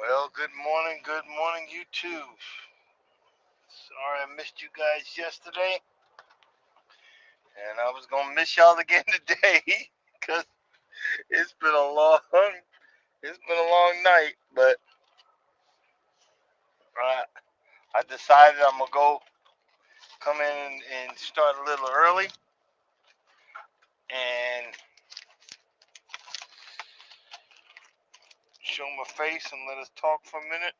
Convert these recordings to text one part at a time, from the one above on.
Well, good morning, YouTube. Sorry I missed you guys yesterday, and I was gonna miss y'all again today, cause it's been a long, it's been a long night. But I decided I'm gonna go come in and start a little early, and show my face and let us talk for a minute,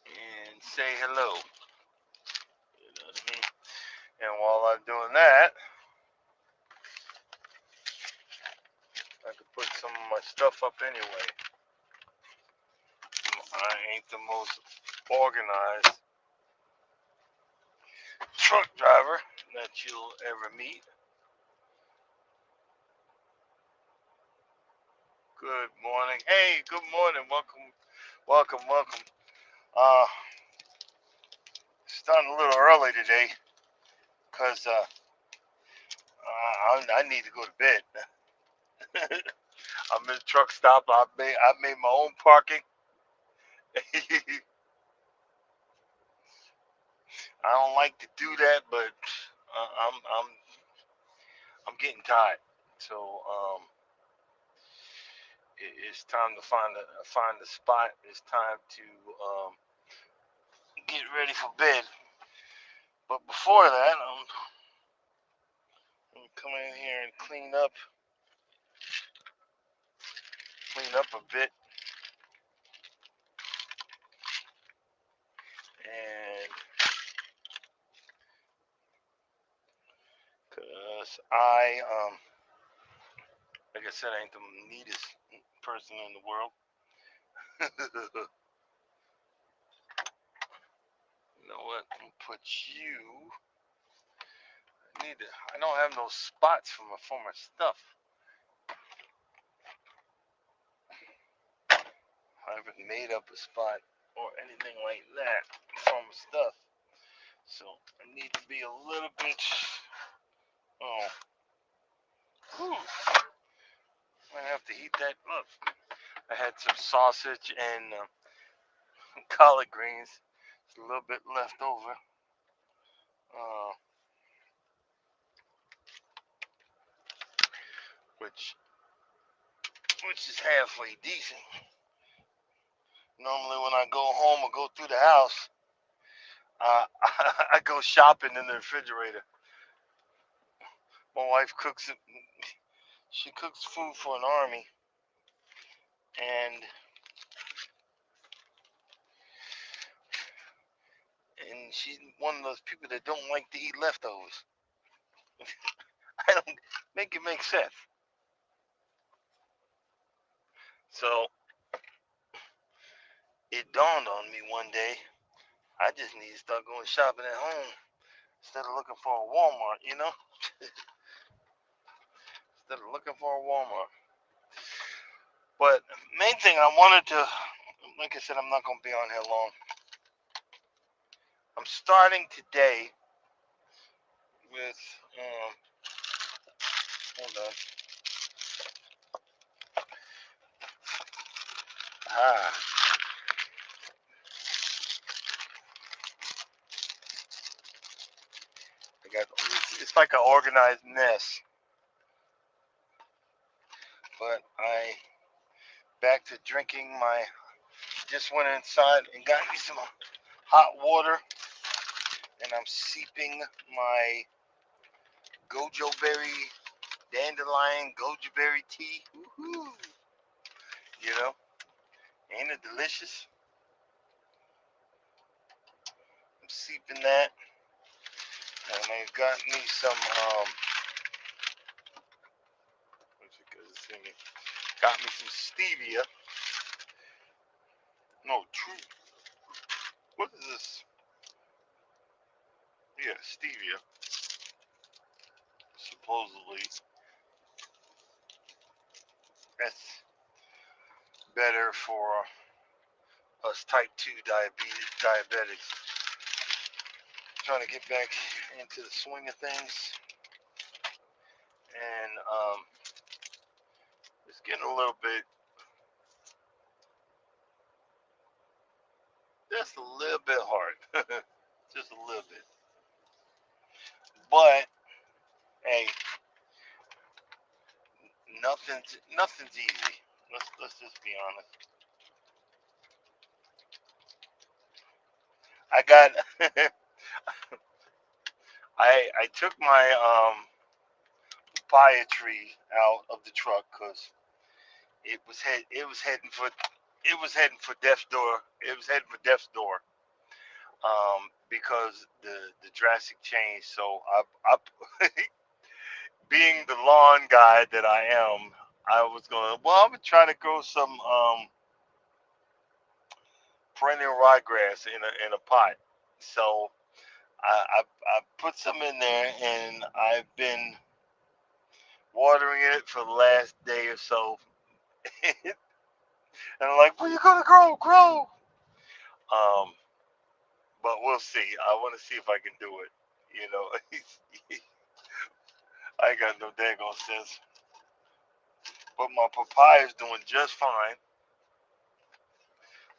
and say hello. You know what I mean? And while I'm doing that, I could put some of my stuff up anyway. I ain't the most organized truck driver that you'll ever meet. Good morning. Hey, good morning. Welcome, welcome, welcome. Uh, Starting a little early today because I need to go to bed. I'm in the truck stop. I made my own parking. I don't like to do that, but uh, I'm I'm I'm getting tired. So it's time to find a spot. It's time to um, get ready for bed. But before that, I'm gonna come in here and clean up a bit, and cause like I said, I ain't the neatest person in the world. You know what? I'm gonna put you. I don't have no spots for my stuff. I haven't made up a spot or anything like that for my stuff. So I need to be a little bit. Oh, whew, might have to heat that up. I had some sausage and collard greens. It's a little bit left over, uh, which is halfway decent. Normally, when I go home or go through the house, I go shopping in the refrigerator. My wife cooks it. She cooks food for an army, and she's one of those people that don't like to eat leftovers. I don't make it make sense. So it dawned on me one day, I just need to start going shopping at home instead of looking for a Walmart, instead of looking for a Walmart. But main thing I wanted to, like I said, I'm not going to be on here long. I'm starting today with, hold on. Ah, it's like an organized mess. But back to drinking just went inside and got me some hot water, and I'm seeping my gojo berry, dandelion goji berry tea. Woohoo! You know, ain't it delicious? I'm seeping that, and I got me some what's it called? Got me some stevia. No, true. What is this? Yeah, stevia. Supposedly, that's better for us type 2 diabetics. Trying to get back into the swing of things, and It's getting a little bit, just a little bit hard. Just a little bit. But hey, nothing's easy. Let's just be honest. I got I took my papaya tree out of the truck because it was heading for death's door. It was heading for death's door. Because the drastic change. So I being the lawn guy that I am, I was gonna I'm gonna try to grow some perennial ryegrass in a pot. So I put some in there and I've been watering it for the last day or so. And I'm like, well, you gonna grow. Um, but we'll see. I want to see if I can do it. You know, I ain't got no daggone sense. But my papaya is doing just fine,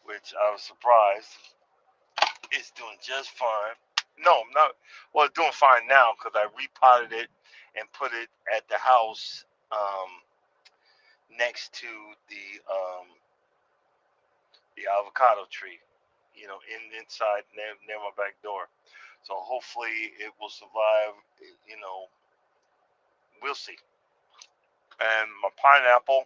which I was surprised. It's doing just fine. No, I'm not. Well, it's doing fine now because I repotted it and put it at the house next to the avocado tree. You know, inside near my back door. So hopefully it will survive. You know, we'll see. And my pineapple,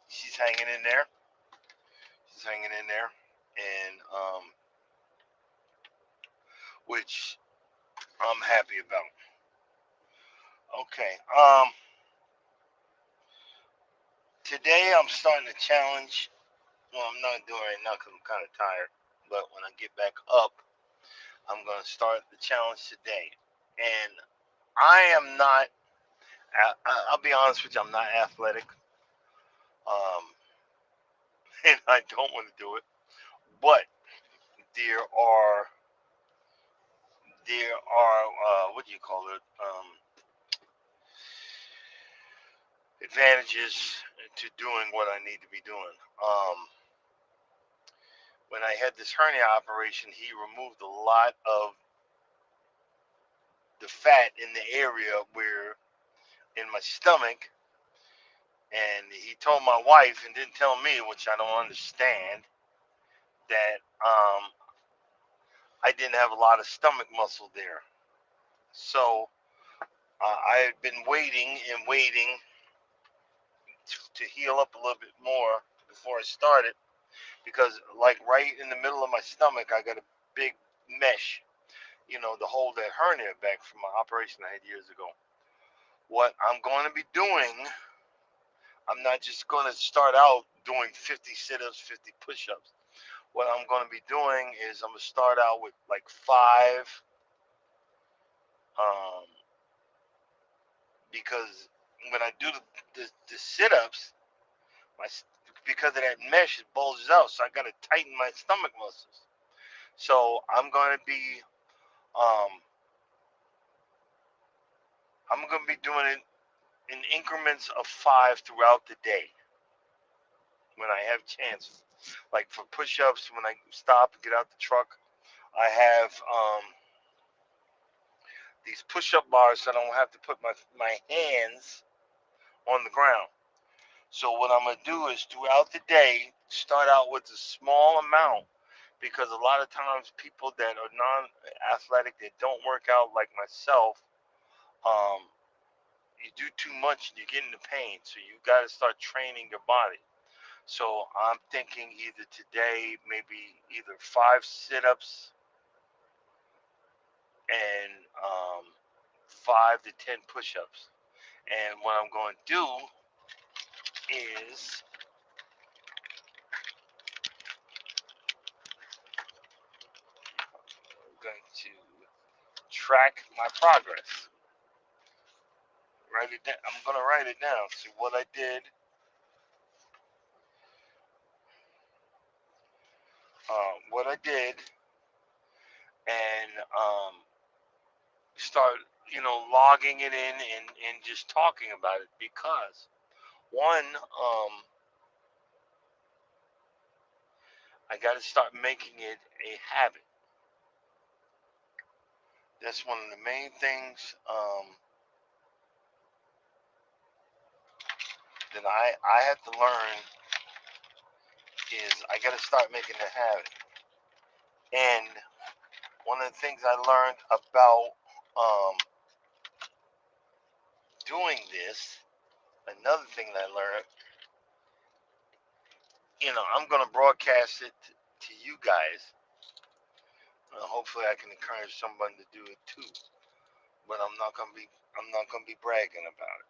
she's hanging in there. She's hanging in there, and which I'm happy about. Okay. Today I'm starting to challenge. Well, I'm not doing it right now because I'm kind of tired. But when I get back up, I'm gonna start the challenge today. And I am not. I'll be honest with you. I'm not athletic. Um, and I don't want to do it. But there are what do you call it? Advantages to doing what I need to be doing. When I had this hernia operation, he removed a lot of the fat in the area where in my stomach, and he told my wife and didn't tell me, which I don't understand, that I didn't have a lot of stomach muscle there. So I had been waiting and waiting to heal up a little bit more before I started because, like, right in the middle of my stomach, I got a big mesh, you know, to hold that hernia back from my operation I had years ago. What I'm going to be doing, I'm not just going to start out doing 50 sit-ups, 50 push-ups. What I'm going to be doing is I'm going to start out with like 5, um, because when I do the sit-ups, my because of that mesh, it bulges out, so I got to tighten my stomach muscles. So um, I'm going to be doing it in increments of 5 throughout the day when I have chances. Like for push-ups, when I stop and get out the truck, I have these push-up bars so I don't have to put my hands on the ground. So what I'm gonna do is throughout the day start out with a small amount because a lot of times people that are non-athletic that don't work out like myself, um, you do too much and you get into pain. So you got to start training your body. So I'm thinking either today, maybe either 5 sit-ups and 5 to 10 push-ups. And what I'm going to do is I'm going to track my progress. Write it down. I'm going to write it down. See what I did. What I did, and start, logging it in and just talking about it because one, I got to start making it a habit. That's one of the main things that I have to learn is I got to start making a habit. And one of the things I learned about doing this, another thing that I learned, I'm going to broadcast it to you guys. Hopefully, I can encourage someone to do it too. But I'm not gonna be bragging about it.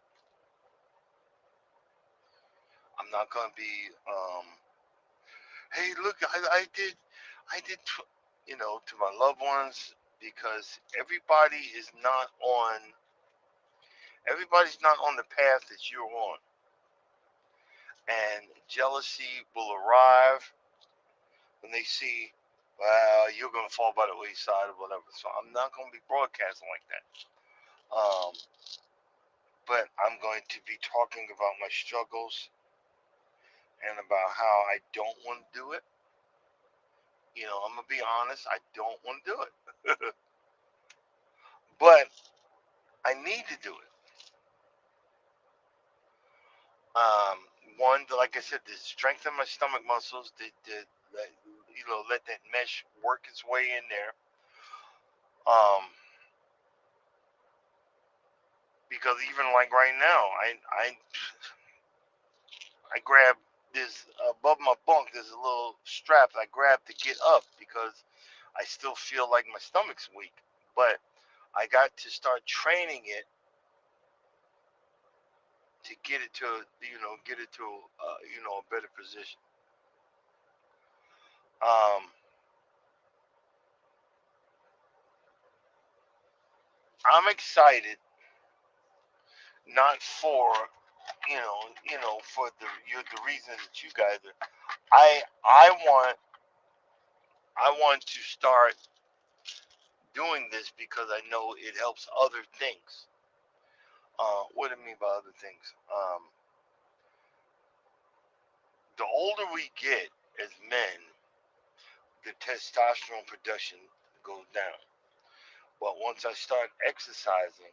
I'm not gonna be, hey, look, I did, to my loved ones because everybody's not on the path that you're on, and jealousy will arrive when they see, well, you're gonna fall by the wayside or whatever. So I'm not gonna be broadcasting like that. Um, but I'm going to be talking about my struggles and about how I don't want to do it. I'm gonna be honest. I don't want to do it, but I need to do it. Um, One, like I said, to strengthen my stomach muscles, let that mesh work its way in there. Um, because even like right now, I grab this above my bunk. There's a little strap I grab to get up because I still feel like my stomach's weak. But I got to start training it to get it to a better position. Um, I'm excited, not for for the reasons that you guys are. I want to start doing this because I know it helps other things. What do I mean by other things? The older we get as men, the testosterone production goes down. But once I start exercising,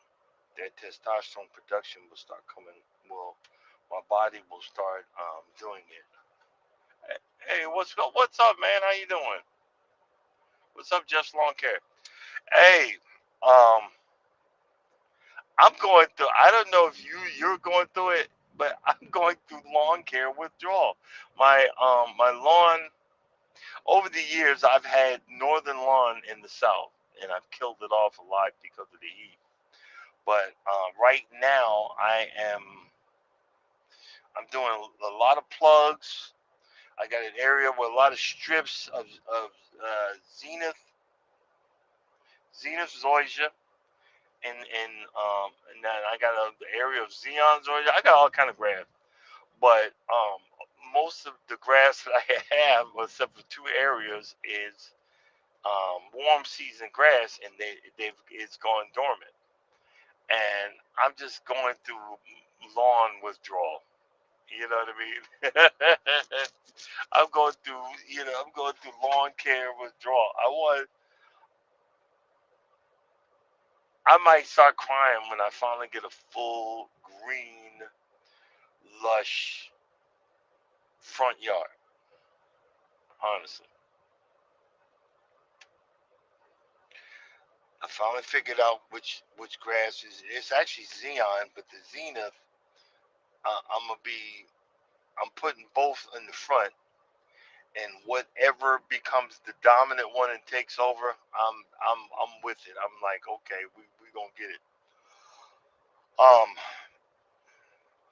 that testosterone production will start coming. Will My body will start doing it. Hey, what's up, man? How you doing? What's up, Just Lawn Care? Hey, um, I'm going through. I don't know if you're going through it, but I'm going through lawn care withdrawal. My lawn, over the years I've had northern lawn in the south, and I've killed it off a lot because of the heat. But right now I'm doing a lot of plugs. I got an area with a lot of strips of Zenith zoysia, and then I got an area of Xeon zoysia. I got all kind of grass, but most of the grass that I have, except for two areas, is warm season grass, and it's gone dormant. And I'm just going through lawn withdrawal. You know what I mean? I'm going through lawn care withdrawal. I might start crying when I finally get a full green, lush front yard. Honestly, I finally figured out which grass is. It's actually Xeon, but the Zenith, I'm gonna be. I'm putting both in the front, and whatever becomes the dominant one and takes over, I'm with it. I'm like, okay, we gonna get it. Um,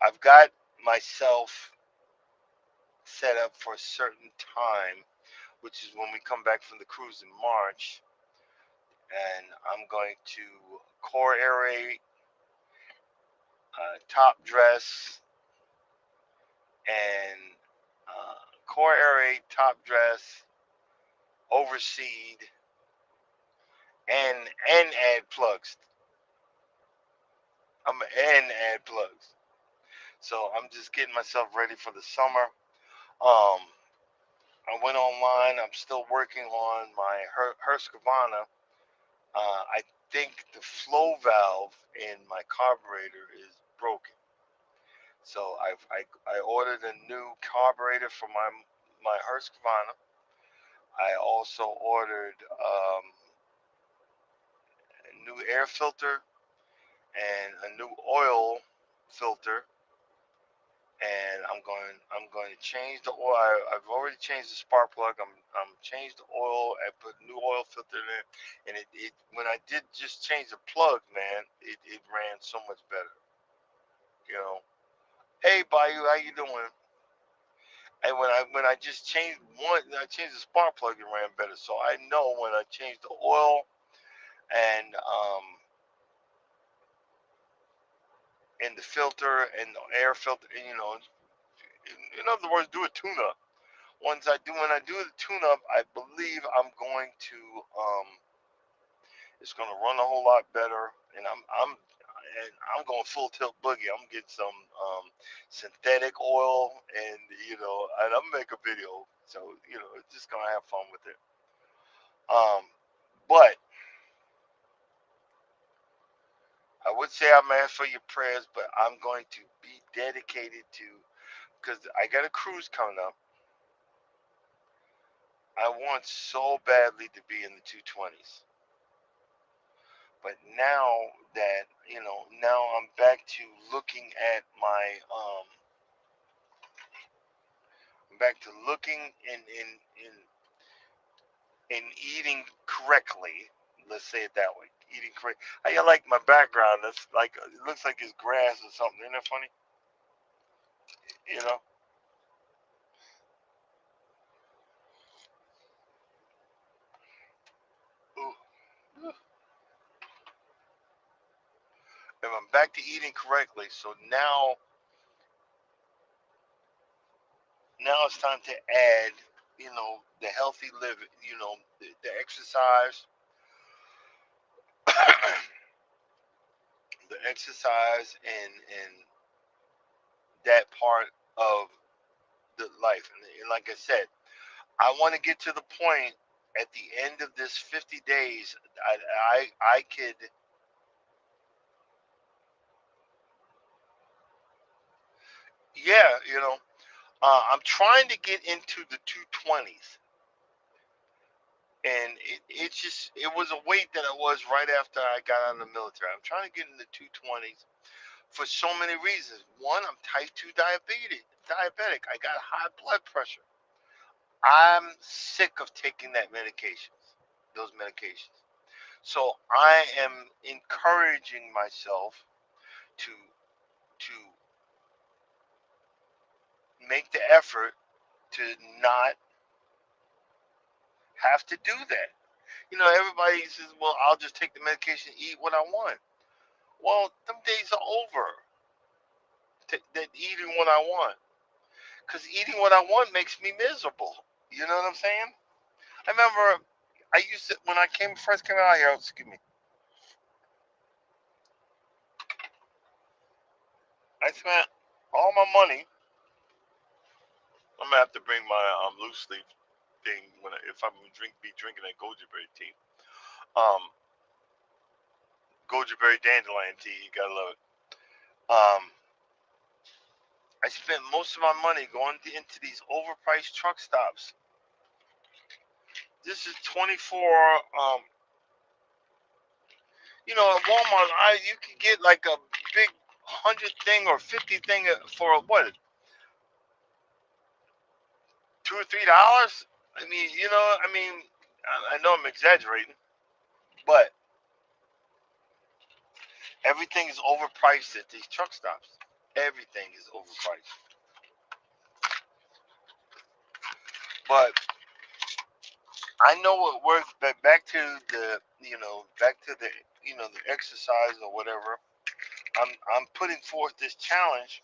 I've got myself set up for a certain time, which is when we come back from the cruise in March, and I'm going to core aerate, top dress, and core aerate, top dress, overseed, and add plugs. I'm and add plugs. So I'm just getting myself ready for the summer. Um, I went online. I'm still working on my Husqvarna. I think the flow valve in my carburetor is broken. So I ordered a new carburetor for my Husqvarna. I also ordered a new air filter and a new oil filter, and I'm going to change the oil. I've already changed the spark plug. I'm changed the oil. I put a new oil filter in it, and it when I did just change the plug, man, it ran so much better. You know, hey Bayou, how you doing? And when I just changed I changed the spark plug, it ran better. So I know when I changed the oil and the filter and the air filter, and, in other words, do a tune up. When I do the tune up, I believe um it's gonna run a whole lot better, and I'm going full tilt boogie. I'm getting some synthetic oil, and I'm gonna make a video, so just gonna have fun with it. Um, but I would say I'm asked for your prayers, but I'm going to be dedicated to, because I got a cruise coming up. I want so badly to be in the 220s. But now I'm back to looking at back to looking in eating correctly. Let's say it that way. Eating correct. I like my background. That's like it looks like it's grass or something. Isn't that funny? You know. Ooh. And I'm back to eating correctly. So now it's time to add, the healthy living, the exercise, the exercise, and that part of the life. And like I said, I want to get to the point at the end of this 50 days. I could, yeah, I'm trying to get into the 220s, and it was a weight that I was right after I got out of the military. I'm trying to get in the 220s for so many reasons. One, I'm type 2 diabetic. I got high blood pressure. I'm sick of taking those medications. So I am encouraging myself to to make the effort to not have to do that. Everybody says, "Well, I'll just take the medication, eat what I want." Well, them days are over. That eating what I want, because eating what I want makes me miserable. You know what I'm saying? I remember I used to when I first came out here. Excuse me. I spent all my money. I'm gonna have to bring my loose leaf thing if I'm be drinking that goji berry tea. Um, goji berry dandelion tea. You gotta love it. Um, I spent most of my money going into these overpriced truck stops. This is 24. At Walmart, you could get like a big 100 thing or 50 thing for what, $2 or $3. I mean, I know I'm exaggerating, but everything is overpriced at these truck stops. Everything is overpriced. But I know what works. But back to the exercise or whatever. I'm putting forth this challenge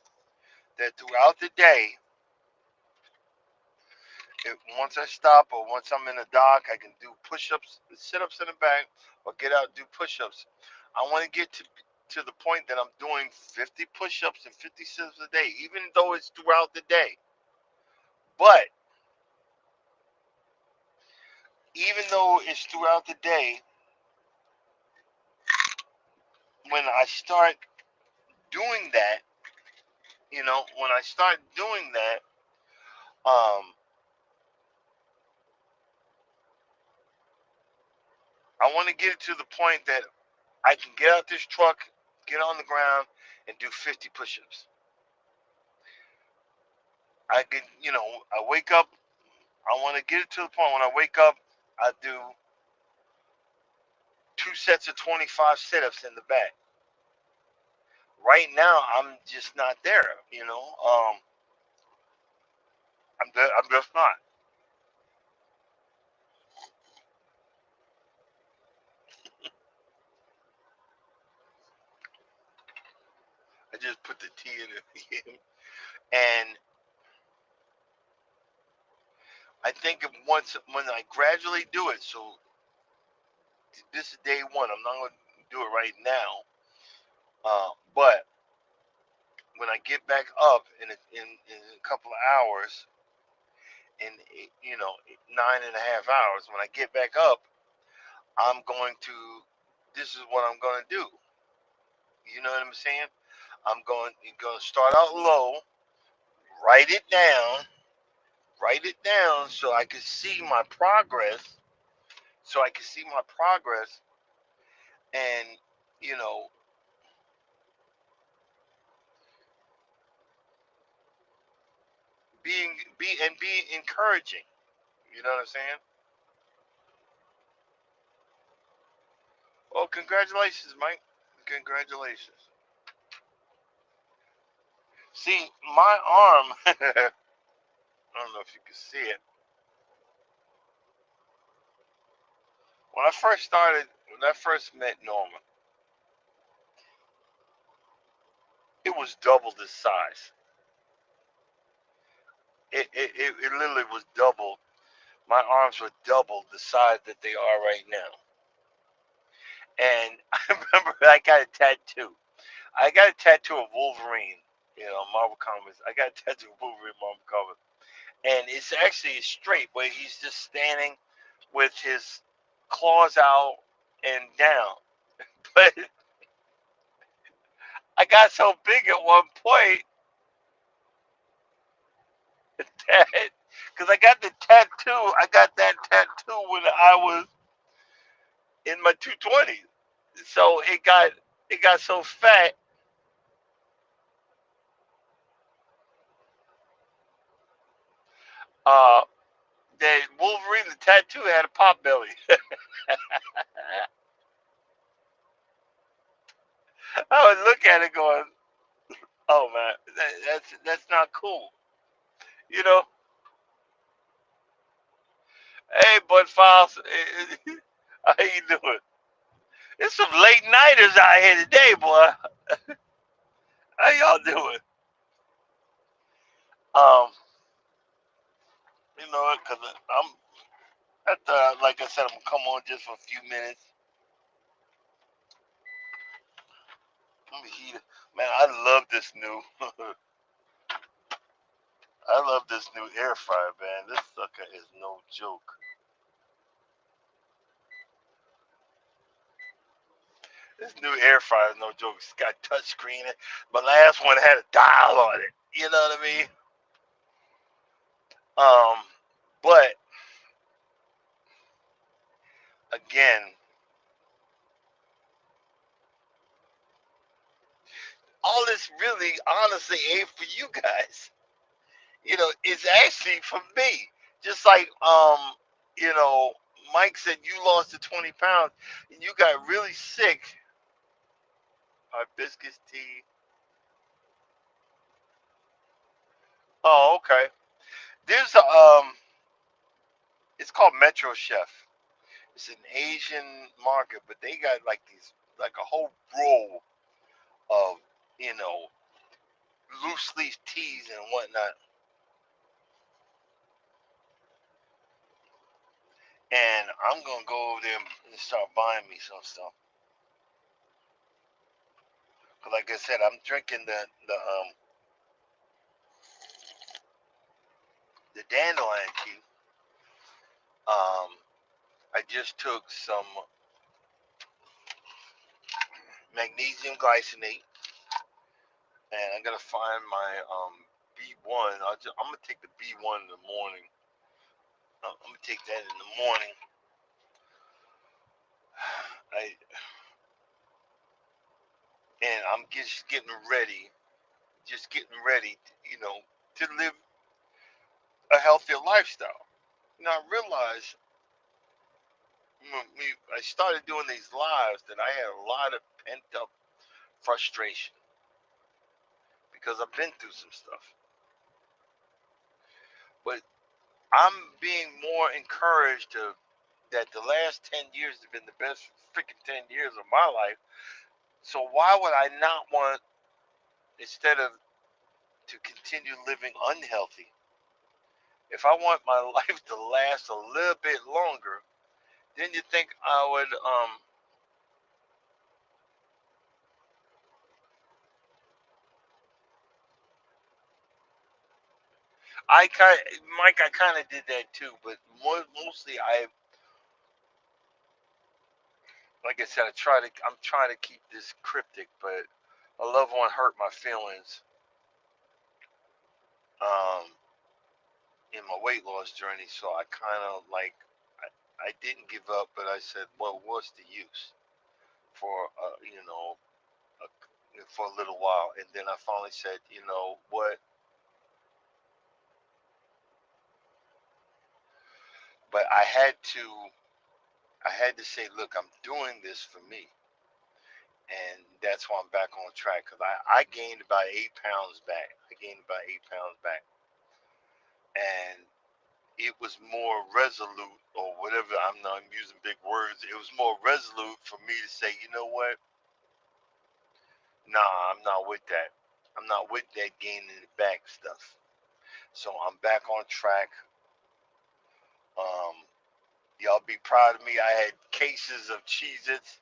that throughout the day, once I stop or once I'm in a dock, I can do push-ups, sit-ups in the back, or get out and do push-ups. I want to get to. to the point that I'm doing 50 push-ups and 50 sit-ups a day, even though it's throughout the day. But even though it's throughout the day, when I start doing that, when I start doing that, I want to get it to the point that I can get out this truck, get on the ground, and do 50 push-ups. I can, I wake up. I want to get it to the point when I wake up, I do 2 sets of 25 sit-ups in the back. Right now, I'm just not there. I'm just not. I just put the T in it, and I think when I gradually do it. So this is day one. I'm not going to do it right now, but when I get back up in a couple of hours, in 9.5 hours, when I get back up, I'm going to. This is what I'm going to do. You know what I'm saying? You're going to start out low, write it down, so I can see my progress, and you know, be encouraging. You know what I'm saying? Well, congratulations, Mike. Congratulations. See, my arm. I don't know if you can see it. When I first met Norma, it was double the size. It literally was double. My arms were double the size that they are right now. And I remember I got a tattoo. I got a tattoo of Wolverine, Marvel Comics. I got a tattoo of Wolverine, Marvel Comics. And it's actually straight, where he's just standing with his claws out and down. But I got so big at one point that, because I got that tattoo when I was in my 220s. So it got so fat, uh, that Wolverine the tattoo had a pop belly. I would look at it going, "Oh man, that's not cool." You know, hey, Bud Files, how you doing? There's some late nighters out here today, boy. How y'all doing? Um, because I'm at the, like I said, I'm gonna come on just for a few minutes. Let me heat it. Man, I love this new. I love this new air fryer, man. This sucker is no joke. This new air fryer is no joke. It's got touchscreen. My last one had a dial on it. You know what I mean? But again, all this really, honestly, ain't for you guys. It's actually for me. Just like you know, Mike said you lost the 20 pounds and you got really sick. Hibiscus tea. Oh, okay. There's a it's called Metro Chef. It's an Asian market, but they got like these, like a whole row of, you know, loose leaf teas and whatnot. And I'm gonna go over there and start buying me some stuff. like I said, I'm drinking the dandelion tea. I just took some magnesium glycinate, and I'm gonna find my B1. I'm gonna take the B1 in the morning. I'm gonna take that in the morning. I and I'm just getting ready, to live a healthier lifestyle. I realized when I started doing these lives that I had a lot of pent up frustration because I've been through some stuff. But I'm being more encouraged that the last 10 years have been the best freaking 10 years of my life. So why would I not want, instead of to continue living unhealthy, if I want my life to last a little bit longer, then you think I would Mike, I kind of did that too, but mostly like I said, I'm trying to keep this cryptic, but a loved one hurt my feelings um, in my weight loss journey, so I kind of I didn't give up, but I said, well, what's the use for a, for a little while, and then I finally said, you know what? But I had to say, look, I'm doing this for me, and that's why I'm back on track because I gained about 8 pounds back. I gained about 8 pounds back, and it was more resolute or whatever. I'm using big words. It was more resolute for me to say, you know what? Nah, I'm not with that. I'm not with that gaining it back stuff. So I'm back on track. Um, y'all be proud of me. I had cases of Cheez-Its,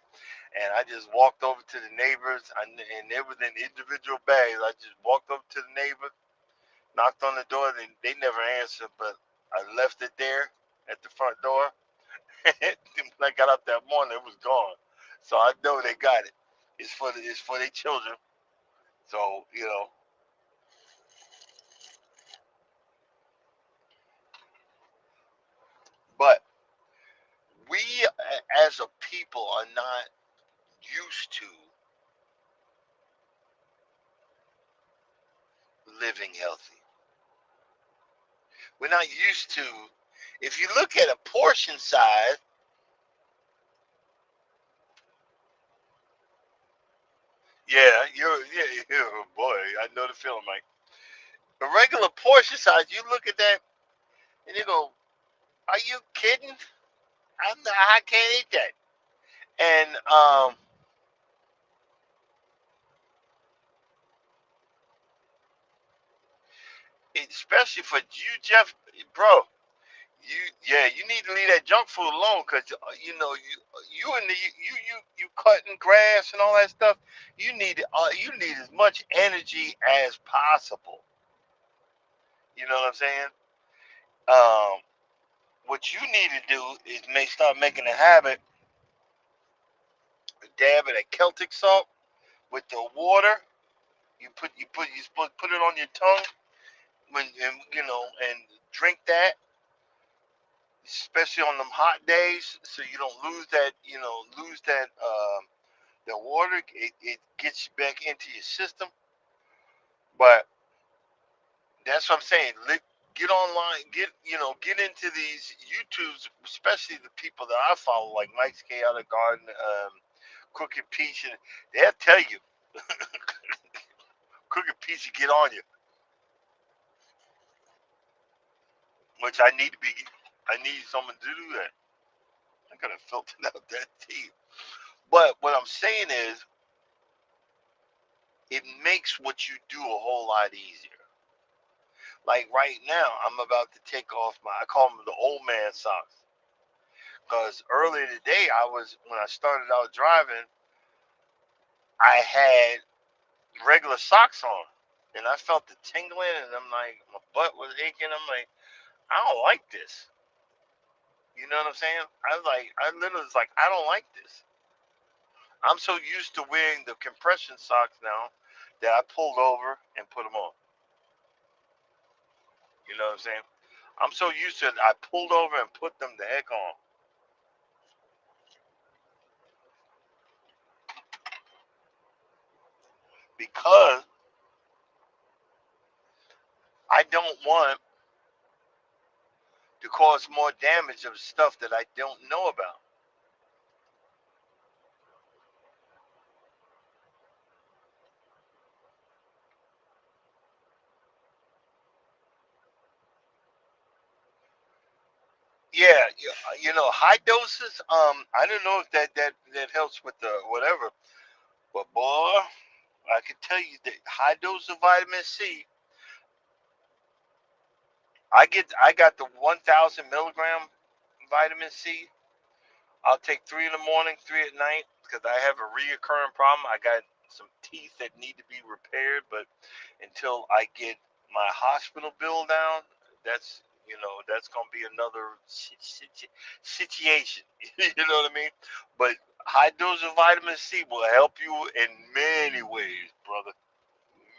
and I just walked over to the neighbors, and they was in individual bags. I just walked over to the neighbor, knocked on the door, and they never answered, but I left it there at the front door. When I got up that morning, it was gone. So I know they got it. It's for their children. So but we as a people are not used to living healthy. We're not used to. If you look at a portion size, you're a boy. I know the feeling, Mike. A regular portion size, you look at that and you go, "Are you kidding? I can't eat that." And especially for you, Jeff, bro. You need to leave that junk food alone because you and you cutting grass and all that stuff. You need as much energy as possible. You know what I'm saying? Um, what you need to do is start making a habit, dab it at Celtic salt with the water. You supposed to put it on your tongue and drink that, especially on them hot days, so you don't lose that the water. It gets you back into your system. But that's what I'm saying. Get online, get into these YouTubes, especially the people that I follow, like Mike's Chaotic Garden, Crooked Peach, and they'll tell you, Crooked Peach will get on you, which I need someone to do that. I gotta filter out that tea. But what I'm saying is, it makes what you do a whole lot easier. Like right now, I'm about to take off I call them the old man socks. Because earlier today, when I started out driving, I had regular socks on, and I felt the tingling, and I'm like, my butt was aching. I'm like, I don't like this. You know what I'm saying? I literally was like, I don't like this. I'm so used to wearing the compression socks now that I pulled over and put them on. You know what I'm saying? I'm so used to it, I pulled over and put them the heck on because I don't want to cause more damage of stuff that I don't know about. Yeah, you know, high doses. I don't know if that helps with the whatever, but boy, I can tell you that high dose of vitamin C. I got the 1,000 milligram vitamin C. I'll take three in the morning, three at night, because I have a reoccurring problem. I got some teeth that need to be repaired, but until I get my hospital bill down, that's gonna be another situation. You know what I mean? But high dose of vitamin C will help you in many ways, brother.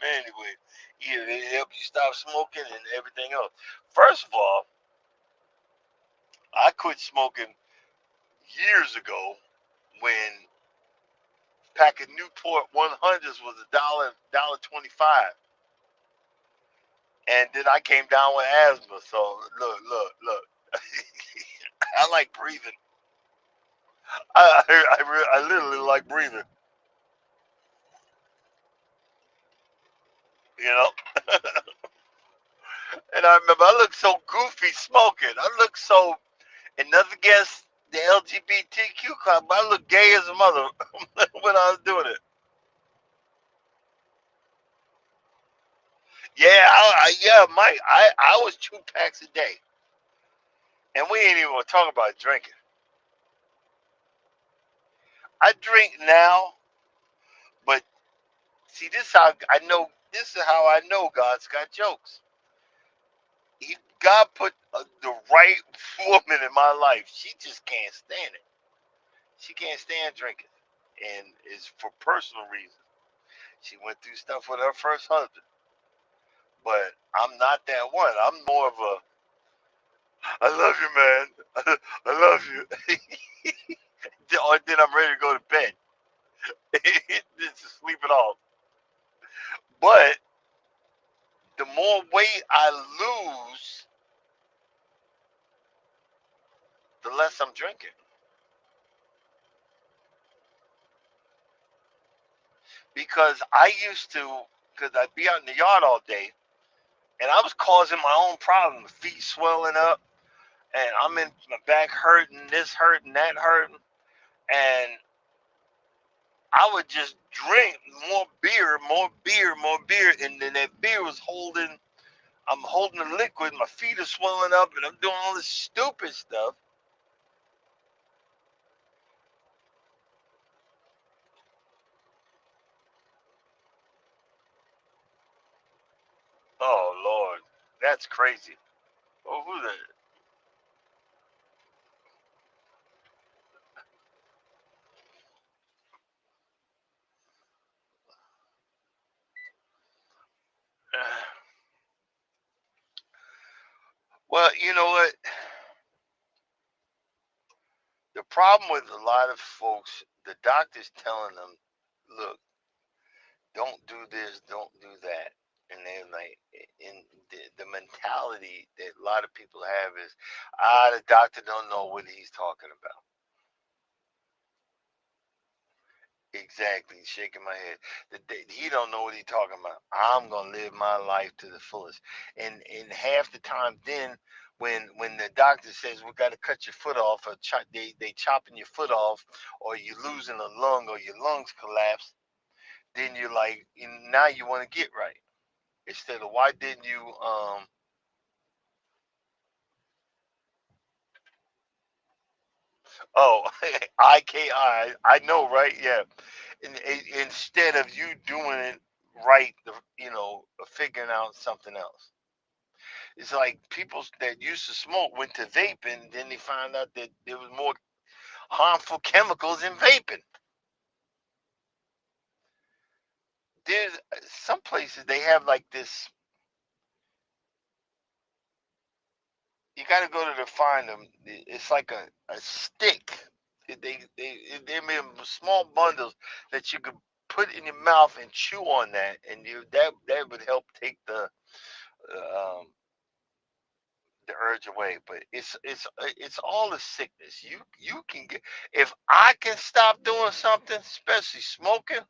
Many ways. Yeah, it help you stop smoking and everything else. First of all, I quit smoking years ago when pack of Newport 100s was a dollar 25, and then I came down with asthma. So look. I like breathing. I literally like breathing. You know, and I remember I looked so goofy smoking. I looked so, and nothing against the LGBTQ club, but I looked gay as a mother when I was doing it. Yeah, yeah, Mike. I was 2 packs a day, and we ain't even gonna talk about drinking. I drink now, but see, this how I know. This is how I know God's got jokes. God put the right woman in my life. She just can't stand it. She can't stand drinking, and it's for personal reasons. She went through stuff with her first husband, but I'm not that one. I'm more of a, I love you, man. I love you. Or then I'm ready to go to bed, just to sleep it off. But the more weight I lose, the less I'm drinking. Because I used to, because I'd be out in the yard all day, and I was causing my own problem. Feet swelling up, and I'm in my back hurting, this hurting, that hurting, and I would just drink more beer, more beer, more beer, and then that beer was holding. I'm holding the liquid. My feet are swelling up, and I'm doing all this stupid stuff. Oh Lord, that's crazy. Oh, who the? Well, you know what? The problem with a lot of folks, the doctor's telling them, look, don't do this, don't do that. And they're like, in the mentality that a lot of people have is, the doctor don't know what he's talking about. Exactly, shaking my head. He don't know what he's talking about. I'm gonna live my life to the fullest. And half the time, then when the doctor says we got to cut your foot off, or they chopping your foot off, or you losing a lung, or your lungs collapse, then you're like, now you want to get right instead of why didn't you oh IKI, I know, right? Yeah. Instead of you doing it right, figuring out something else. It's like people that used to smoke went to vaping, then they found out that there was more harmful chemicals in vaping. There's some places they have like this. You got to go to find them. It's like a stick. They made small bundles that you could put in your mouth and chew on that, and that would help take um, the urge away. But it's all the sickness. You can get, if I can stop doing something, especially smoking,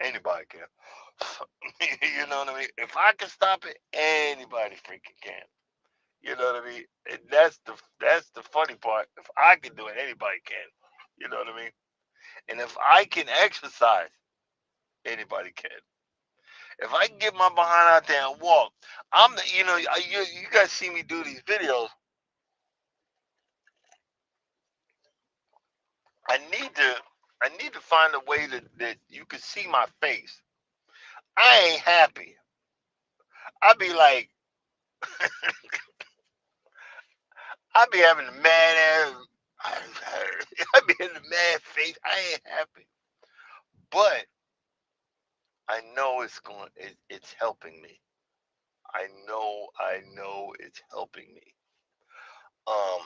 anybody can. You know what I mean? If I can stop it, anybody freaking can. You know what I mean? And that's the funny part. If I can do it, anybody can. You know what I mean? And if I can exercise, anybody can. If I can get my behind out there and walk, I'm the, you guys see me do these videos. I need to I need to find a way that you can see my face. I ain't happy. I be like, I be having a mad ass. I be in the mad face. I ain't happy, but I know it's helping me. I know it's helping me. Um,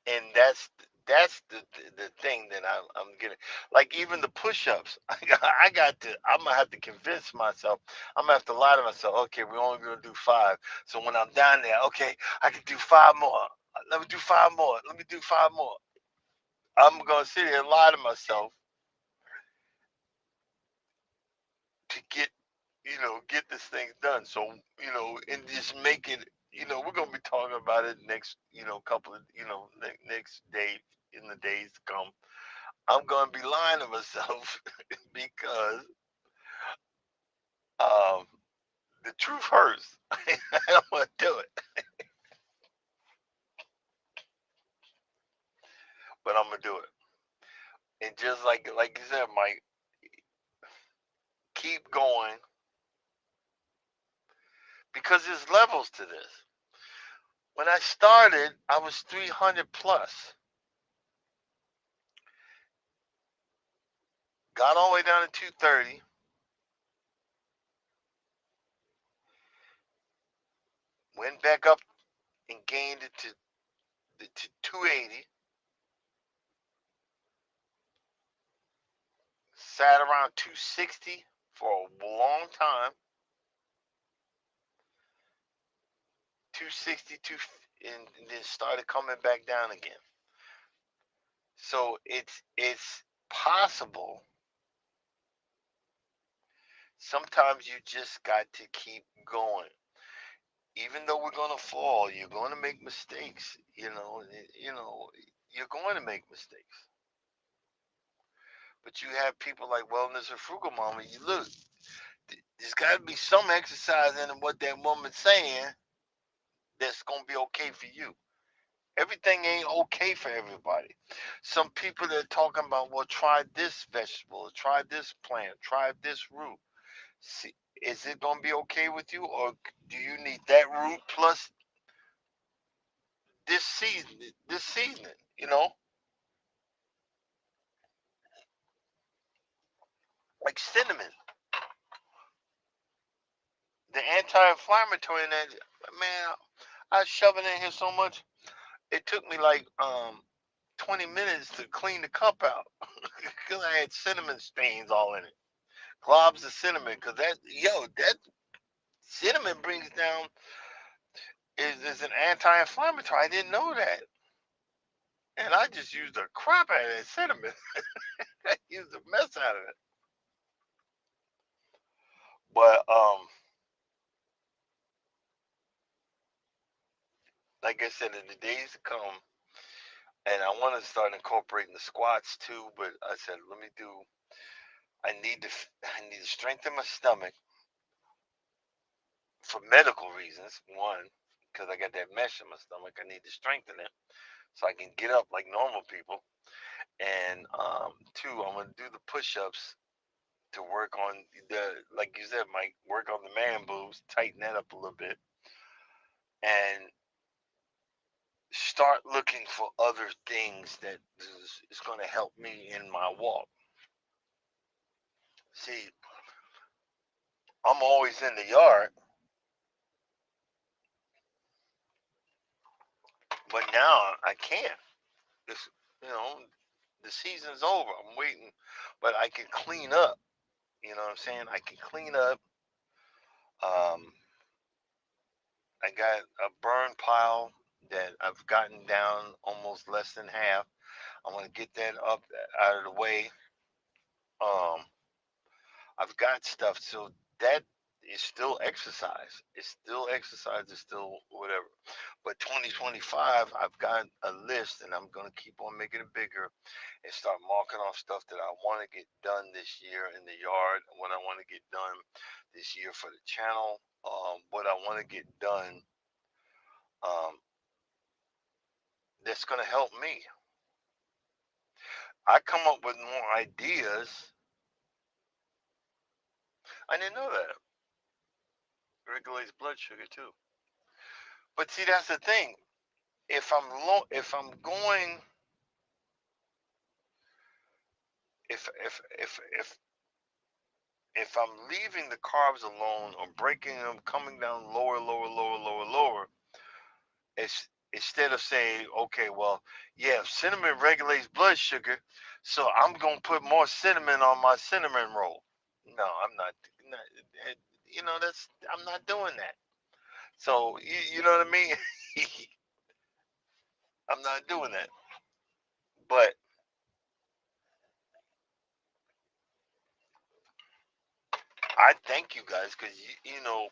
and that's the thing that I'm getting. Like even the push-ups, I'm gonna have to convince myself. I'm gonna have to lie to myself. Okay, we're only gonna do five. So when I'm down there, okay, I can do five more. Let me do five more. Let me do five more. I'm gonna sit here and lie to myself to get this thing done. So, and just make it, we're gonna be talking about it next, couple of, next day in the days to come. I'm gonna be lying to myself because um, the truth hurts. I don't want to do it, but I'm gonna do it. And just like you said, Mike, keep going because there's levels to this. When I started, I was 300 plus. Got all the way down to 230. Went back up and gained it to 280. Sat around 260 for a long time. 262, and then started coming back down again. So it's possible. Sometimes you just got to keep going. Even though we're gonna fall, you're gonna make mistakes. You're going to make mistakes. But you have people like Wellness or Frugal Mama. You look, there's got to be some exercise in what that woman's saying that's gonna be okay for you. Everything ain't okay for everybody. Some people that are talking about, well, try this vegetable, try this plant, try this root. See, is it gonna be okay with you, or do you need that root plus this season, this seasoning? Like cinnamon, the anti-inflammatory in that. Man, I shove it in here so much. It took me like 20 minutes to clean the cup out because I had cinnamon stains all in it. Globs of cinnamon, because that cinnamon brings down is an anti-inflammatory. I didn't know that, and I just used the crap out of that cinnamon. I used the mess out of it. But like I said, in the days to come, and I want to start incorporating the squats too. But I said, let me do. I need to strengthen my stomach for medical reasons. One, because I got that mesh in my stomach. I need to strengthen it so I can get up like normal people. And two, I'm gonna do the push-ups to work on like you said, Mike, work on the man boobs, tighten that up a little bit, and start looking for other things that is going to help me in my walk. See, I'm always in the yard, but now I can't. This, you know, the season's over. I'm waiting, but I can clean up. You know what I'm saying? I can clean up. Um, I got a burn pile that I've gotten down almost less than half. I'm gonna get that up out of the way. Um, I've got stuff, so that is still exercise. It's still exercise. It's still whatever. But 2025, I've got a list, and I'm gonna keep on making it bigger and start marking off stuff that I want to get done this year in the yard. What I want to get done this year for the channel. What I want to get done. Um, that's gonna help me. I come up with more ideas. I didn't know that. It regulates blood sugar too. But see, that's the thing. If I'm going, if if I'm leaving the carbs alone or breaking them, coming down lower, lower, lower, lower, lower, it's instead of saying, okay, well, yeah, cinnamon regulates blood sugar, so I'm gonna put more cinnamon on my cinnamon roll. No, I'm not you know, that's I'm not doing that. So you know what I mean? I'm not doing that. But I thank you guys because you know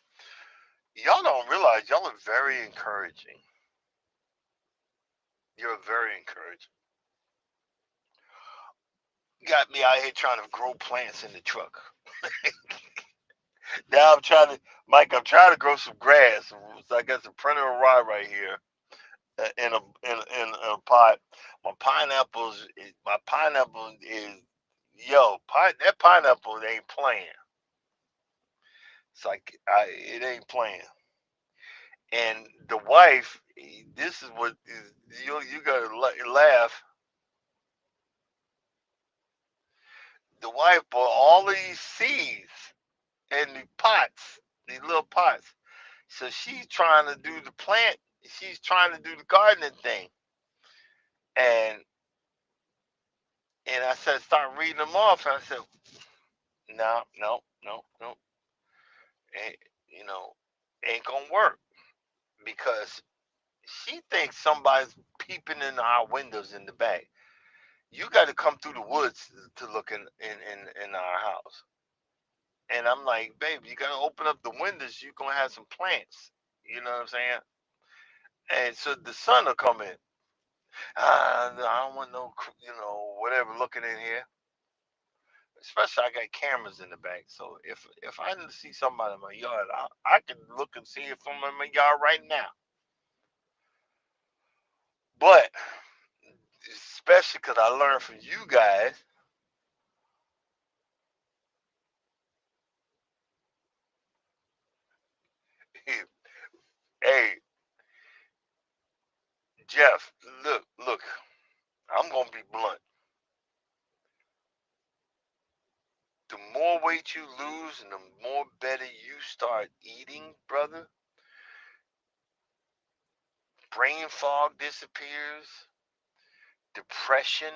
y'all don't realize y'all are very encouraging. You're very encouraging. You got me out here trying to grow plants in the truck. Now I'm trying to, Mike. I'm trying to grow some grass. So I got some perennial rye right here in a pot. My pineapple is yo. That pineapple ain't playing. It's like it ain't playing. And the wife, this is what is, you gotta laugh. The wife bought all of these seeds in the pots, these little pots. So she's trying to do the plant. She's trying to do the gardening thing. And I said, start reading them off. And I said, no, no, no, no, ain't, you know, ain't gonna work because she thinks somebody's peeping in our windows in the back. You got to come through the woods to look in our house. And I'm like, babe, you got to open up the windows. You're gonna have some plants. You know what I'm saying? And so the sun will come in. I don't want no, whatever looking in here. Especially I got cameras in the back, so if I see somebody in my yard, I can look and see if I'm in my yard right now. But especially because I learned from you guys, hey Jeff, look, I'm gonna be blunt. The more weight you lose and the more better you start eating, brother, brain fog disappears, depression,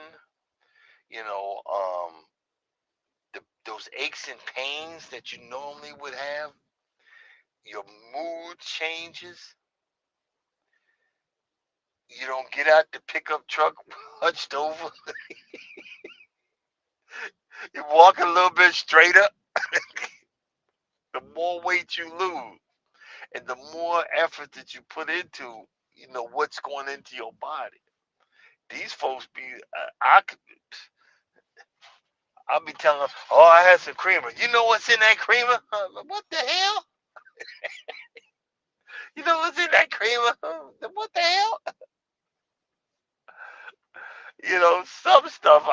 you know, those aches and pains that you normally would have, your mood changes. You don't get out the pickup truck hunched over. You walk a little bit straighter. The more weight you lose, and the more effort that you put into, what's going into your body. These folks be, I'll be telling them, oh, I had some creamer. You know what's in that creamer? What the hell? You know what's in that creamer? What the hell? You know, some stuff.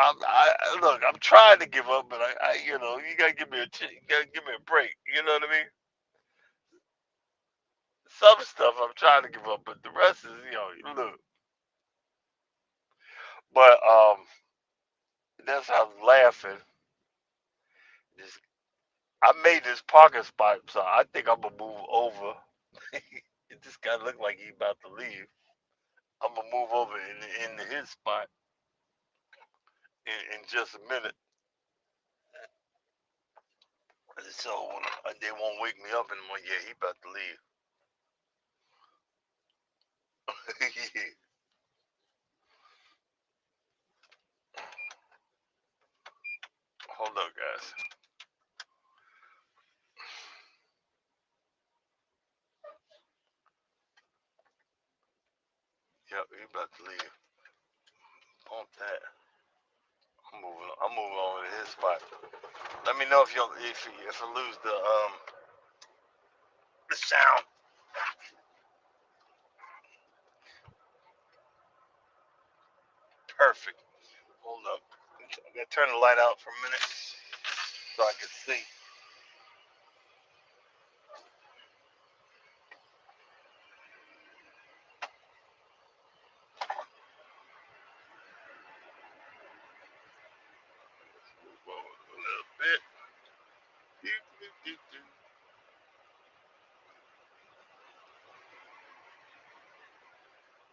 Look. I'm trying to give up, but you gotta give me you gotta give me a break. You know what I mean? Some stuff I'm trying to give up, but the rest is, look. But that's how I'm laughing. This, I made this parking spot, so I think I'm gonna move over. This guy look like he about to leave. I'm gonna move over in his spot in just a minute, so they won't wake me up anymore. Yeah, he about to leave. Hold up, guys. Yep, he about to leave. Bump that. I'm moving over to his spot. Let me know if I lose the sound. Perfect. Hold up. I gotta turn the light out for a minute so I can see. Move over a little bit.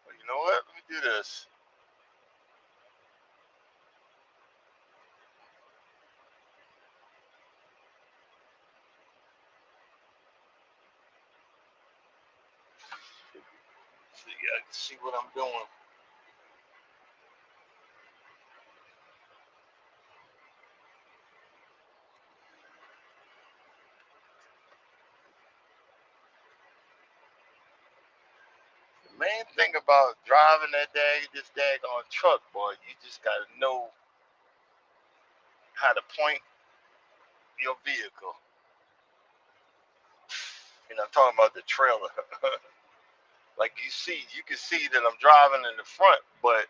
Well, you know what? Let me do this. See, I can see what I'm doing. The main thing about driving this daggone truck, boy, you just gotta know how to point your vehicle. I'm talking about the trailer. Like you can see that I'm driving in the front, but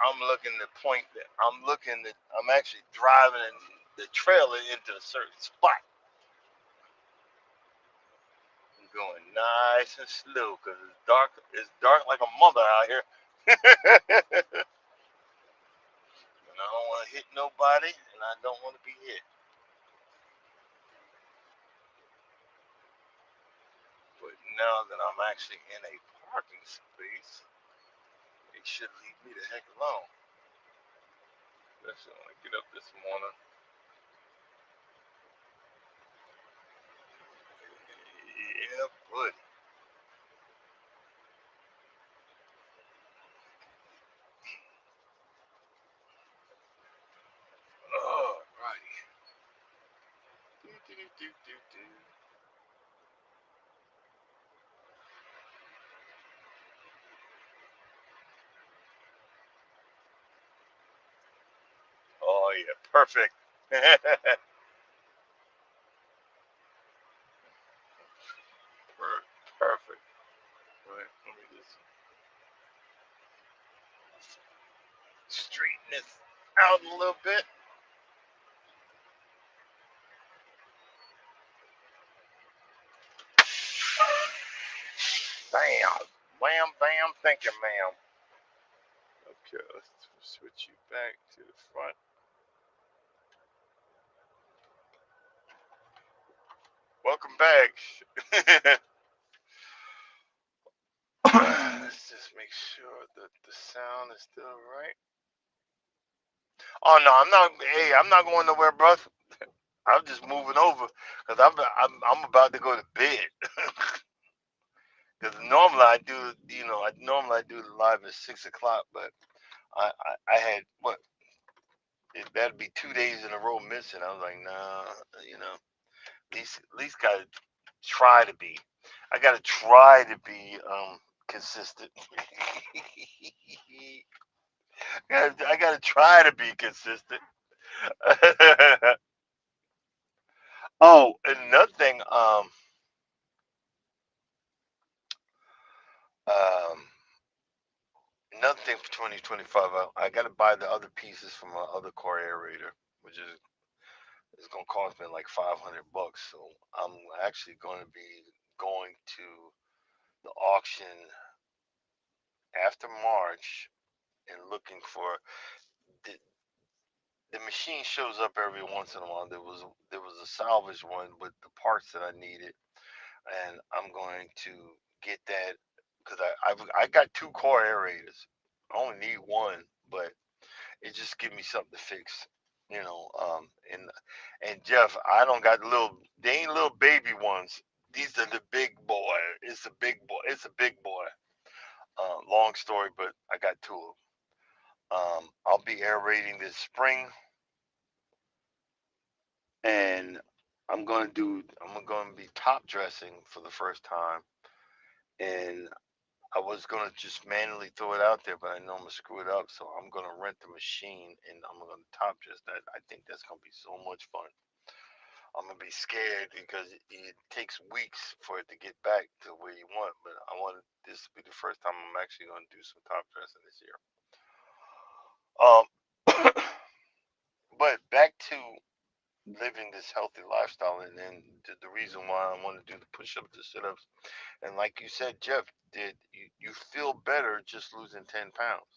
I'm actually driving the trailer into a certain spot. I'm going nice and slow because it's dark. It's dark like a mother out here. And I don't want to hit nobody, and I don't want to be hit. But now that I'm actually in a parking space, it should leave me the heck alone. Especially when I get up this morning. Yeah, buddy. All righty. Oh yeah, perfect. Perfect. Right. Let me just straighten this out a little bit. Bam. Wham, bam. Thank you, ma'am. Okay, let's switch you back to the front. Welcome back. Let's just make sure that the sound is still right. Oh no, I'm not. Hey, I'm not going nowhere, bro. I'm just moving over because I'm about to go to bed. Because normally I do the live at 6 o'clock, but I had what that'd be 2 days in a row missing. I was like, nah, at least gotta try to be. I gotta try to be consistent. I gotta try to be consistent. Oh, another thing. Um, Another thing for 2025. I got to buy the other pieces from my other car aerator, which is it's gonna cost me like $500. So I'm actually going to be going to the auction after March and looking for the the machine shows up every once in a while. There was a salvage one with the parts that I needed, and I'm going to get that because I got two core aerators. I only need one, but it just give me something to fix, you know. And Jeff, I don't got little. They ain't little baby ones. These are the big boy. It's a big boy. It's a big boy. Long story, but I got two of them. I'll be aerating this spring, and I'm gonna be top dressing for the first time, and I was gonna just manually throw it out there, but I know I'm gonna screw it up, so I'm gonna rent the machine and I'm gonna top dress that. I think that's gonna be so much fun. I'm gonna be scared because it takes weeks for it to get back to where you want, but I want this to be the first time I'm actually gonna do some top dressing this year. Um, but back to living this healthy lifestyle, and then the reason why I want to do the push-ups, the sit-ups, and like you said, Jeff, did you feel better just losing 10 pounds?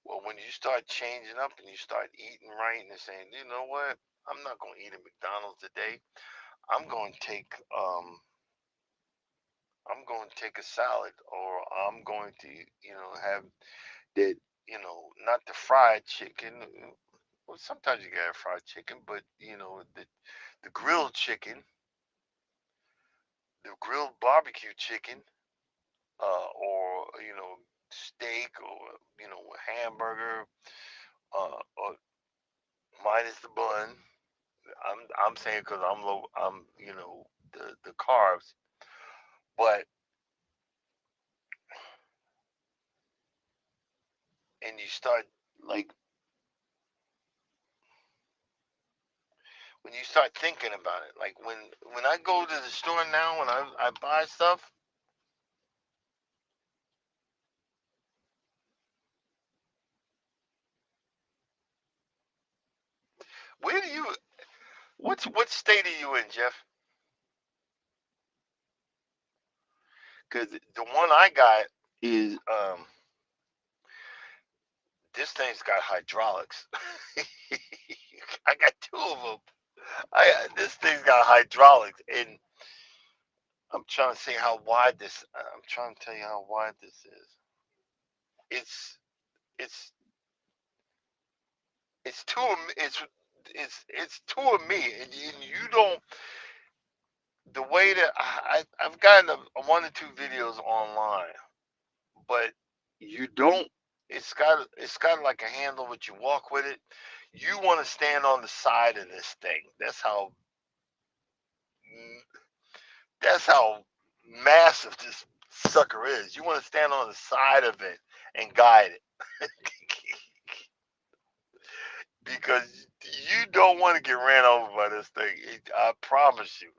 Well, when you start changing up and you start eating right and saying, you know what, I'm not going to eat at McDonald's today. I'm going to take um I'm going to take a salad, or I'm going to have that, not the fried chicken. Well, sometimes you get fried chicken, but the grilled chicken, the grilled barbecue chicken, or steak, or hamburger, or minus the bun. I'm saying because I'm low. I'm the carbs, but and you start like when you start thinking about it, like when I go to the store now, when I buy stuff, where do you what state are you in, Jeff? Because the one I got is this thing's got hydraulics. I got two of them. This thing's got hydraulics, and I'm trying to see how wide this. I'm trying to tell you how wide this is. It's it's it's two of me. It's two of me, and you don't. The way that I've gotten one or two videos online, but you don't. It's got like a handle, but you walk with it. You want to stand on the side of this thing. That's how massive this sucker is. You want to stand on the side of it and guide it because you don't want to get ran over by this thing. I promise you.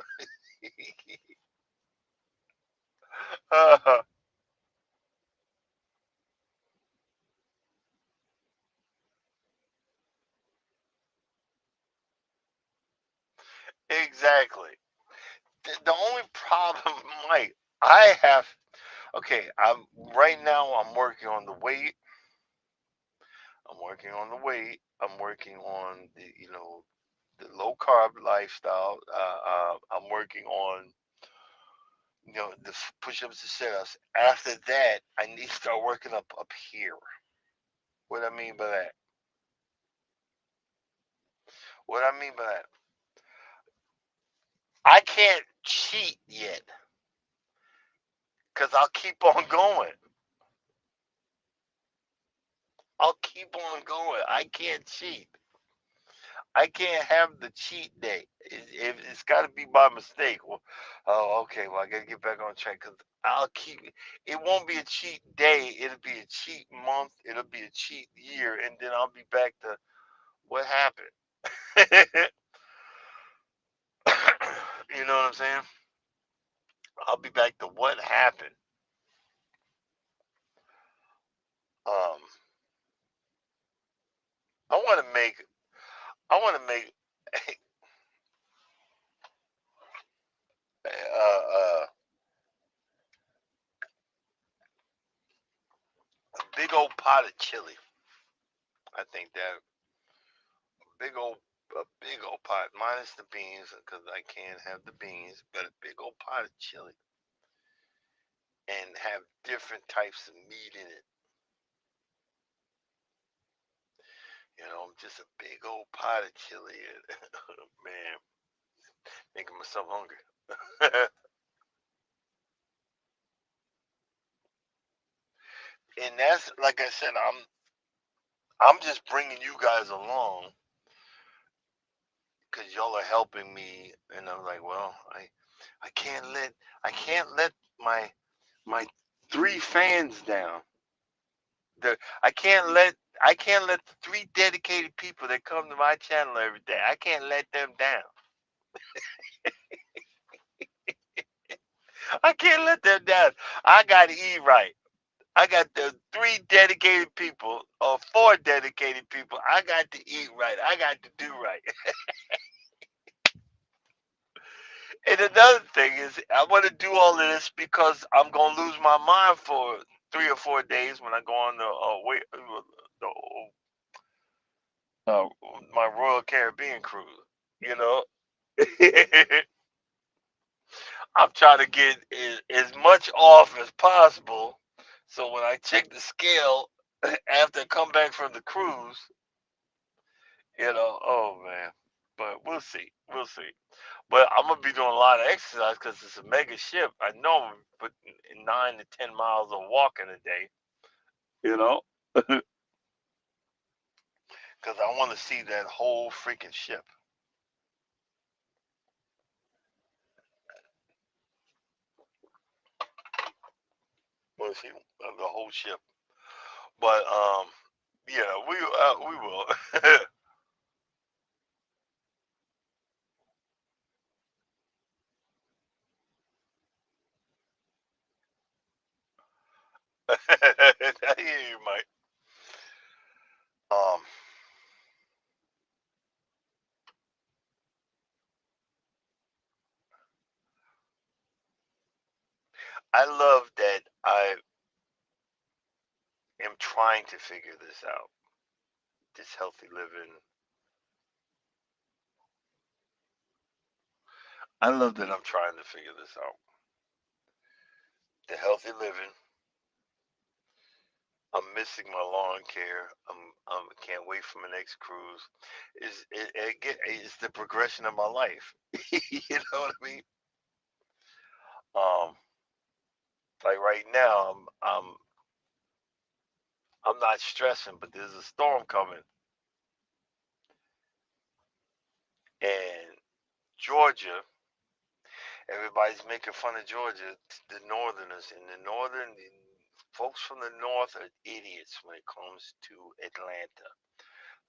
Exactly. The only problem, Mike, I have. Okay, I'm right now. I'm working on the weight. I'm working on the weight. I'm working on the low carb lifestyle. I'm working on the push-ups, the sit-ups. After that, I need to start working up here. What I mean by that? What I mean by that? I can't cheat yet because I'll keep on going. I'll keep on going. I can't cheat. I can't have the cheat day. It's got to be by mistake. Well, oh, okay. Well, I got to get back on track because I'll keep. It won't be a cheat day. It'll be a cheat month. It'll be a cheat year, and then I'll be back to what happened. You know what I'm saying? I'll be back to what happened. Um, I want to make. I want to make a big old pot of chili. I think that big old a big old pot, minus the beans, because I can't have the beans, but a big old pot of chili, and have different types of meat in it. You know, just a big old pot of chili. Man, making myself hungry. And that's like I said, I'm just bringing you guys along because y'all are helping me, and I'm like, well, I can't let I can't let my my three fans down. The I can't let the three dedicated people that come to my channel every day. I can't let them down. I can't let them down. I got to eat right. I got the three dedicated people or four dedicated people. I got to eat right. I got to do right. And another thing is, I want to do all of this because I'm gonna lose my mind for 3 or 4 days when I go on uh, my Royal Caribbean cruise. You know, I'm trying to get as much off as possible. So when I check the scale after I come back from the cruise, oh man. But we'll see. We'll see. But I'm gonna be doing a lot of exercise because it's a mega ship. I know I'm putting 9 to 10 miles of walking a day. You know, because I want to see that whole freaking ship. Want to see the whole ship. But yeah, we will. I hear you, Mike. Um, I love that I am trying to figure this out. This healthy living. I love that I'm trying to figure this out. The healthy living. I'm missing my lawn care. Can't wait for my next cruise. It's the progression of my life. You know what I mean? Um, like right now, I'm not stressing, but there's a storm coming, and Georgia. Everybody's making fun of Georgia, the Northerners, and the folks from the North are idiots when it comes to Atlanta.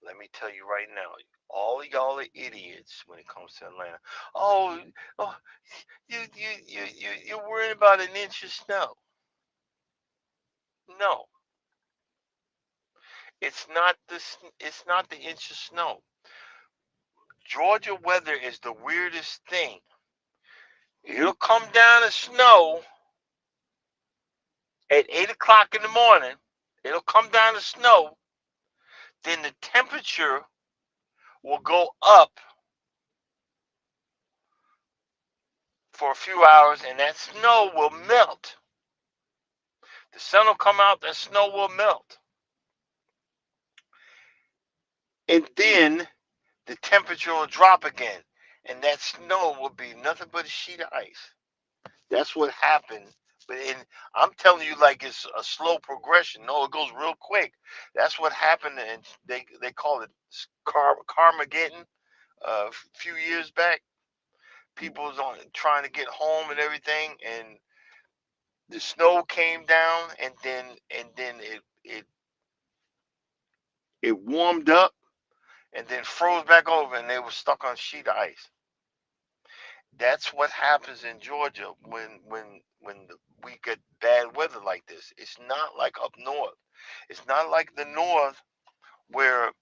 Let me tell you right now, all y'all are idiots when it comes to Atlanta. Oh, oh, you're worried about an inch of snow. No, it's not the inch of snow. Georgia weather is the weirdest thing. It'll come down to snow at 8 o'clock in the morning. It'll come down to snow. Then the temperature will go up for a few hours, and that snow will melt. The sun will come out, that snow will melt. And then the temperature will drop again, and that snow will be nothing but a sheet of ice. That's what happened. I'm telling you, like it's a slow progression. No, it goes real quick. That's what happened, and they call it Carmageddon a few years back. People was on trying to get home and everything, and the snow came down, and then it warmed up, and then froze back over, and they were stuck on a sheet of ice. That's what happens in Georgia when we get bad weather like this. It's not like up north. It's not like the north where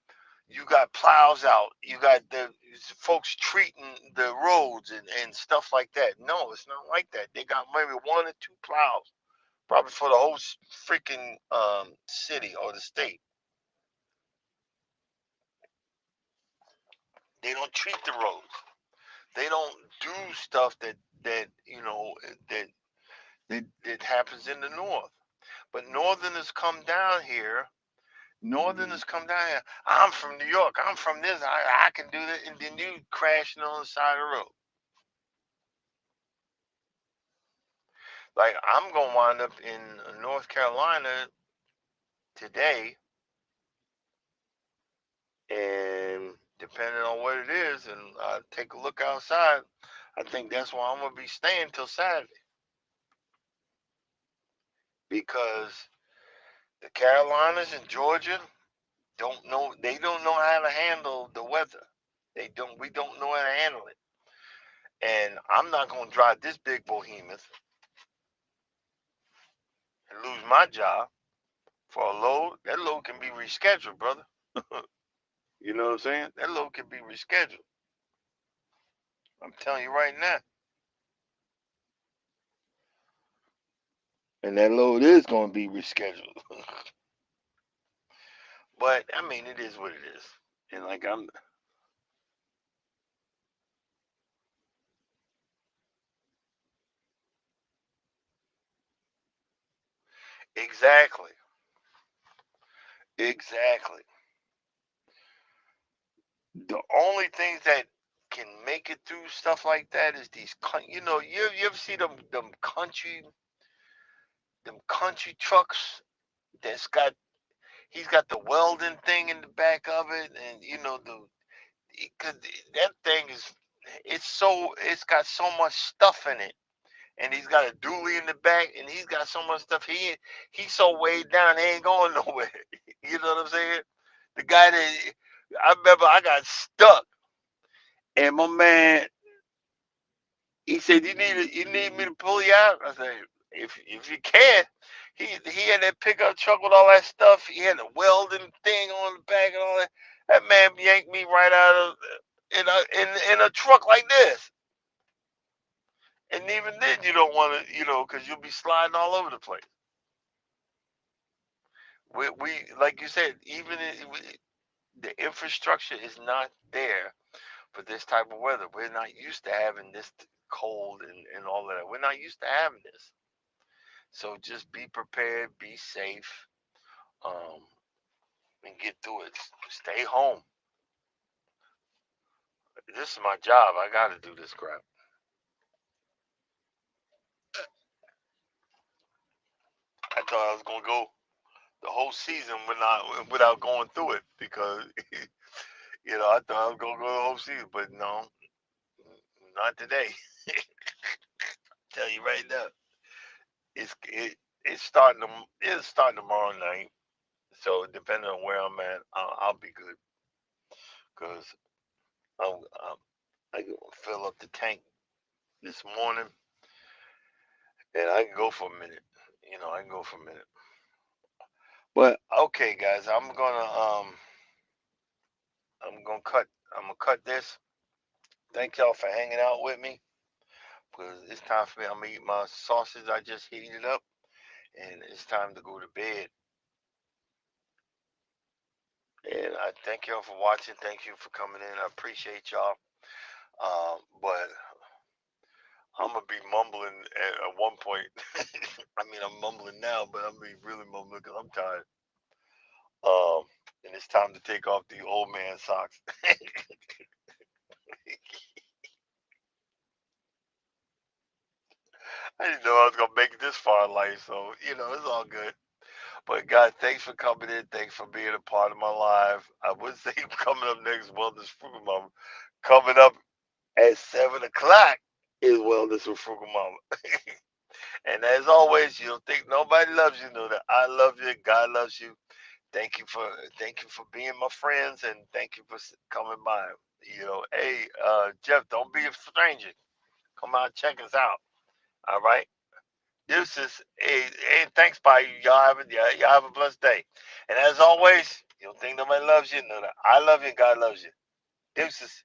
you got plows out, you got the folks treating the roads and stuff like that. No, it's not like that. They got maybe one or two plows, probably for the whole freaking city or the state. They don't treat the roads. They don't do stuff that that happens in the north. But northerners come down here. Northerners come down here. I'm from New York. I'm from this. I can do that, and then you crashing on the side of the road. Like I'm gonna wind up in North Carolina today, and depending on what it is, and I take a look outside, I think that's why I'm gonna be staying till Saturday because the Carolinas and Georgia don't know. They don't know how to handle the weather. They don't. We don't know how to handle it. And I'm not gonna drive this big behemoth and lose my job for a load. That load can be rescheduled, brother. You know what I'm saying? That load can be rescheduled. I'm telling you right now. And that load is going to be rescheduled. But I mean, it is what it is. And like I'm exactly, exactly. The only things that can make it through stuff like that is these, you ever see them country trucks that's got he's got the welding thing in the back of it, and cause that thing it's got so much stuff in it, and he's got a dually in the back, and he's got so much stuff. He's so weighed down, he ain't going nowhere. You know what I'm saying? The guy that I remember, I got stuck, and my man, he said, "You need me to pull you out?" I said, "If you can." He had that pickup truck with all that stuff. He had a welding thing on the back and all that. That man yanked me right out of in a truck like this. And even then, you don't want to, because you'll be sliding all over the place. We like you said, the infrastructure is not there for this type of weather. We're not used to having this cold and all of that. We're not used to having this. So just be prepared, be safe, um, and get through it. Stay home. This is my job. I got to do this crap. I thought I was gonna go the whole season without going through it because I thought I was gonna go the whole season, but no, not today. Tell you right now, it's it, it's starting it's starting tomorrow night. So depending on where I'm at, I'll be good because I'm I can fill up the tank this morning, and I can go for a minute. I can go for a minute. But okay, guys, I'm gonna cut. I'm gonna cut this. Thank y'all for hanging out with me because it's time for me. I'm gonna eat my sausage I just heated up, and it's time to go to bed. And I thank y'all for watching. Thank you for coming in. I appreciate y'all. But I'm gonna be mumbling at one point. I mean, I'm mumbling now, but I'm gonna be really mumbling because I'm tired. Um, and it's time to take off the old man socks. I didn't know I was gonna make it this far in life, so it's all good. But God, thanks for coming in. Thanks for being a part of my life. I would say coming up next, Wellness Frugal Mama. Coming up at 7 o'clock is Wellness with Frugal Mama. And as always, you don't think nobody loves you, know that I love you, God loves you. thank you for being my friends, and thank you for coming by. Hey, Jeff, don't be a stranger. Come out, check us out. All right. Deuces. Hey, thanks, bye. Y'all have a blessed day. And as always, you don't think nobody loves you. No, no. I love you. God loves you. Deuces.